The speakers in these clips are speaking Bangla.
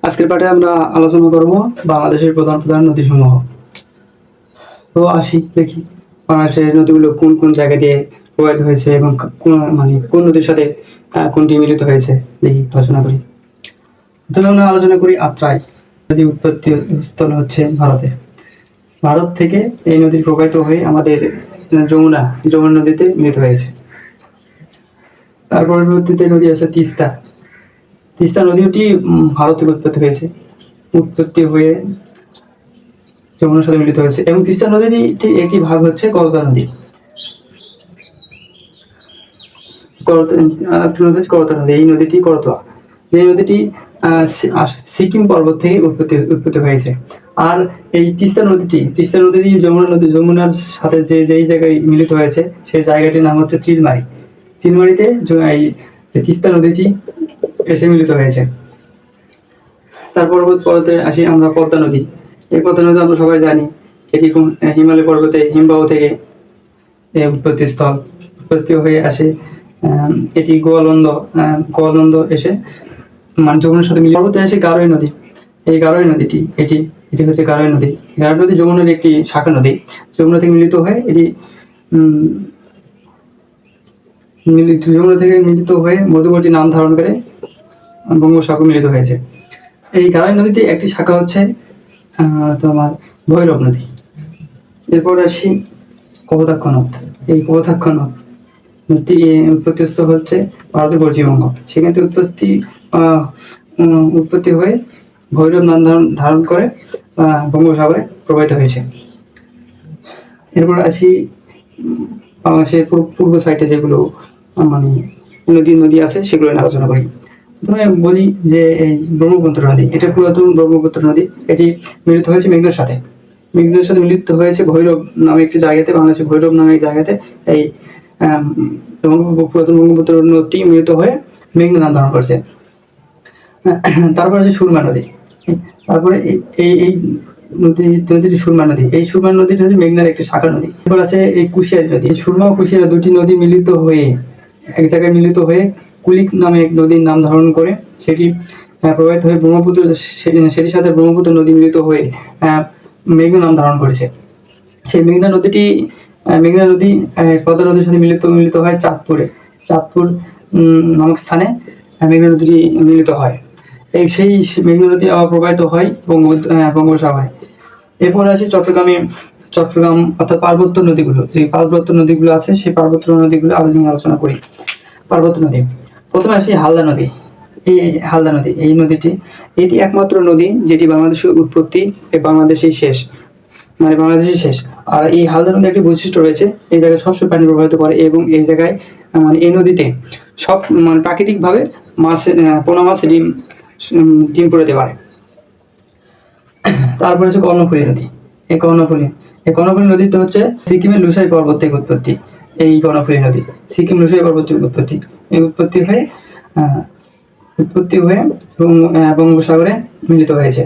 আজকের পাঠে আমরা আলোচনা করব বাংলাদেশের প্রধান প্রধান নদীসমূহ। তো আসি দেখি বাংলাদেশের নদীগুলো কোন কোন জায়গা দিয়ে প্রবাহিত হয়েছে এবং কোন নদীর সাথে কোনটি মিলিত হয়েছে দেখি আলোচনা করি। প্রথমে আমরা আলোচনা করি আত্রাই নদী। উৎপত্তি স্থল হচ্ছে ভারতে। ভারত থেকে এই নদী প্রবাহিত হয়ে আমাদের যমুনা নদীতে মিলিত হয়েছে। তার পরবর্তীতে নদী আছে তিস্তা। তিস্তা নদীটি ভারত থেকে উৎপত্তি হয়েছে, উৎপত্তি হয়ে যমুনার সাথে মিলিত হয়েছে। এবং তিস্তা নদীর একটি ভাগ হচ্ছে করতোয়া নদী। করতোয়া নদী, এই নদীটি করতোয়া, যে নদীটি সিকিম পর্বত থেকে উৎপত্তি হয়েছে। আর এই তিস্তা নদীটি যমুনার সাথে যেই জায়গায় মিলিত হয়েছে সেই জায়গাটির নাম হচ্ছে চিলমারি। চিলমারিতে এই তিস্তা নদীটি এসে মিলিত হয়েছে। তার পরবর্তী আসি আমরা পদ্মা নদী। এই পদ্মা নদী আমরা সবাই জানি, এটি হিমালয় পর্বতে হিমবাহ থেকে উৎপত্তি হয়ে আসে। এটি গোয়ালন্দ এসে যমুনার সাথে মিলিত। পর্বতে আসে গারোই নদী। এই গারোই নদীটি এটি হচ্ছে গারোই নদী। গারোই নদী যমুনার একটি শাখা নদী। যমুনা থেকে মিলিত হয়ে মধ্যবর্তী নাম ধারণ করে বঙ্গোপসাগর মিলিত হয়েছে। এই গারোই নদীতে একটি শাখা হচ্ছে তোমার ভৈরব নদী। এরপর আসি কপোতাক্ষ নদ। এই কপোতাক্ষ নদী উৎপত্তিস্থল হচ্ছে ভারতের পশ্চিমবঙ্গ। সেখান থেকে উৎপত্তি হয়ে ভৈরব নাম ধারণ করে বঙ্গোপসাগরে প্রবাহিত হয়েছে। এরপর আসি বাংলাদেশের পূর্ব সাইডে যেগুলো নদী আছে সেগুলো নিয়ে আলোচনা করি। প্রথমে বলি যে এই ব্রহ্মপুত্র নদী, এটা পুরাতন ব্রহ্মপুত্র নদী। এটি মিলিত হয়েছে মেঘনার সাথে মিলিত হয়েছে ভৈরব নামে একটি জায়গাতে, বাংলাদেশের ভৈরব নামে এক জায়গাতে এই পুরাতন ব্রহ্মপুত্র নদীটি মিলিত হয়ে মেঘনা নাম ধারণ করছে। তারপর আছে সুরমা নদী। তারপরে এই নদীটি সুরমা নদী। এই সুরমা নদীটি হচ্ছে মেঘনার একটি শাখা নদী। এরপর আছে এই কুশিয়ারি নদী। সুরমা ও কুশিয়ারা দুটি নদী মিলিত হয়ে এক জায়গায় মিলিত হয়ে কুলিক নামে এক নদীর নাম ধারণ করে সেটি প্রবাহিত হয়ে সেটির সাথে ব্রহ্মপুত্র নদী মিলিত হয়ে মেঘনা নাম ধারণ করেছে। সেই মেঘনা নদী পদ্মা নদীর সাথে মিলিত হয় চাঁদপুর নামক স্থানে মেঘনা নদীটি মিলিত হয়। সেই মেঘনা নদী আবার প্রবাহিত হয় বঙ্গোপসাগরে। এরপর আছে চট্টগ্রাম অর্থাৎ পার্বত্য নদীগুলো। যে পার্বত্য নদীগুলো আছে সেই পার্বত্য নদীগুলো নিয়ে আলোচনা করি। পার্বত্য নদী, প্রথমে আসি হালদা নদী। এই নদীটি এটি একমাত্র নদী যেটি বাংলাদেশের উৎপত্তি, বাংলাদেশেই শেষ। আর এই হালদা নদী একটি বৈশিষ্ট্য রয়েছে, এই জায়গায় সবসময় পানি প্রবাহিত করে এবং এই জায়গায় এই নদীতে সব প্রাকৃতিক ভাবে পোনা মাছ ডিম পড়াতে পারে। তারপরে হচ্ছে কর্ণফুলী নদী। এই কর্ণফুলী নদীতে হচ্ছে সিকিমের লুসাই পর্বত থেকে উৎপত্তি। এই কর্ণফুলী নদী সিকিম লুসাই পর্বত থেকে উৎপত্তি হয়ে বঙ্গোপসাগরে মিলিত হয়েছে।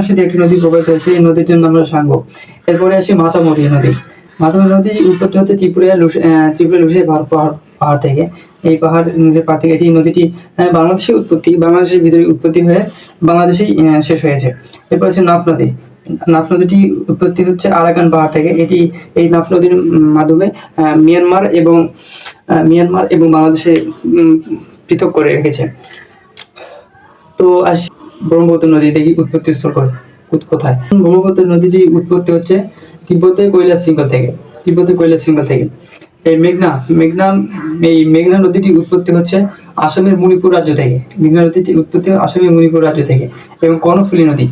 সাথে একটি নদী প্রবাহিত হয়েছে, এই নদীটির নাম হলো সাঙ্গো। এরপরে আসি মাতামুহুরী নদী। মাতামুহুরী নদী উৎপত্তি হচ্ছে ত্রিপুরা লুসাই পাহাড় থেকে। এই পাহাড় থেকে এটি নদীটি বাংলাদেশের ভিতরে উৎপত্তি হয়ে বাংলাদেশেই শেষ হয়েছে। এরপর আছে নাফ নদী। নাফ নদীটি উৎপত্তি হচ্ছে আরাকান পাহাড় থেকে। এই নাফ নদীর মাধ্যমে মিয়ানমার এবং বাংলাদেশে পৃথক করে রেখেছে। তো আসি ব্রহ্মপুত্র নদী দেখি উৎপত্তি স্থল কোথায়। ব্রহ্মপুত্র নদীটি উৎপত্তি হচ্ছে তিব্বতের কৈলাস শৃঙ্গল থেকে। এই মেঘনা নদীটি উৎপত্তি হচ্ছে আসামের মণিপুর রাজ্য থেকে। এবং কর্ণফুলী নদী,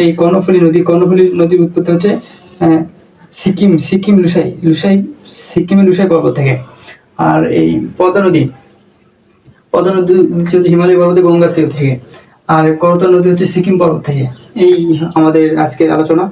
এই কর্ণফুলী নদীর উৎপত্তি হচ্ছে সিকিমের লুসাই পর্বত থেকে। আর এই পদ্মা নদী হচ্ছে হিমালয় পর্বতে গঙ্গা থেকে। আর করতোয়া নদী হচ্ছে সিকিম পর্বত থেকে। এই আমাদের আজকের আলোচনা।